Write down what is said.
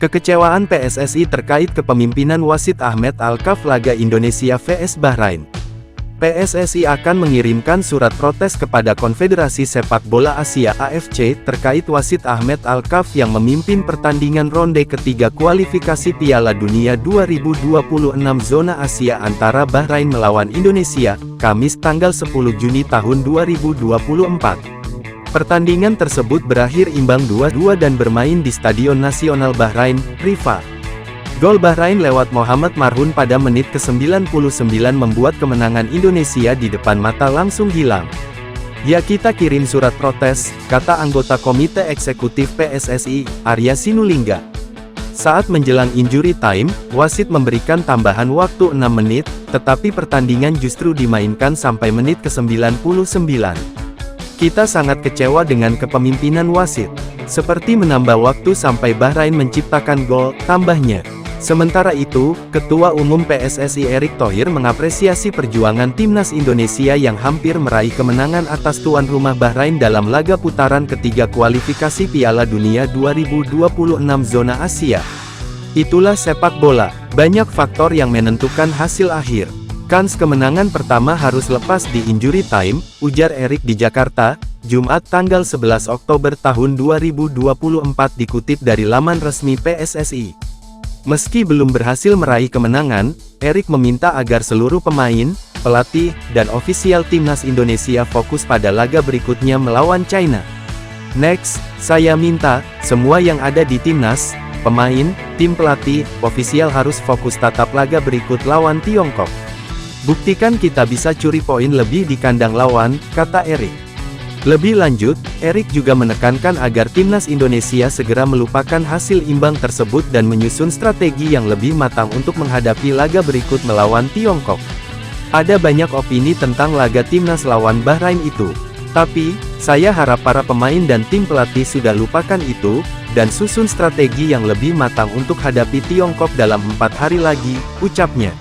Kekecewaan PSSI terkait kepemimpinan wasit Ahmed Alkaf laga Indonesia vs Bahrain. PSSI akan mengirimkan surat protes kepada Konfederasi Sepak Bola Asia (AFC) terkait wasit Ahmed Alkaf yang memimpin pertandingan ronde ketiga kualifikasi Piala Dunia 2026 zona Asia antara Bahrain melawan Indonesia, Kamis tanggal 10 Juni tahun 2024. Pertandingan tersebut berakhir imbang 2-2 dan bermain di Stadion Nasional Bahrain, Rifa. Gol Bahrain lewat Mohamed Marhun pada menit ke-99 membuat kemenangan Indonesia di depan mata langsung hilang. "Ya, kita kirim surat protes," kata anggota Komite Eksekutif PSSI, Arya Sinulinga. Saat menjelang injury time, wasit memberikan tambahan waktu 6 menit, tetapi pertandingan justru dimainkan sampai menit ke-99. "Kita sangat kecewa dengan kepemimpinan wasit. Seperti menambah waktu sampai Bahrain menciptakan gol," tambahnya. Sementara itu, Ketua Umum PSSI Erick Thohir mengapresiasi perjuangan timnas Indonesia yang hampir meraih kemenangan atas tuan rumah Bahrain dalam laga putaran ketiga kualifikasi Piala Dunia 2026 zona Asia. "Itulah sepak bola, banyak faktor yang menentukan hasil akhir. Kans kemenangan pertama harus lepas di injury time," ujar Erick di Jakarta, Jumat tanggal 11 Oktober tahun 2024 dikutip dari laman resmi PSSI. Meski belum berhasil meraih kemenangan, Erick meminta agar seluruh pemain, pelatih, dan ofisial timnas Indonesia fokus pada laga berikutnya melawan China. "Next, saya minta, semua yang ada di timnas, pemain, tim pelatih, ofisial harus fokus tatap laga berikut lawan Tiongkok. Buktikan kita bisa curi poin lebih di kandang lawan," kata Erick. Lebih lanjut, Erick juga menekankan agar timnas Indonesia segera melupakan hasil imbang tersebut dan menyusun strategi yang lebih matang untuk menghadapi laga berikut melawan Tiongkok. "Ada banyak opini tentang laga timnas lawan Bahrain itu. Tapi, saya harap para pemain dan tim pelatih sudah lupakan itu, dan susun strategi yang lebih matang untuk hadapi Tiongkok dalam 4 hari lagi," ucapnya.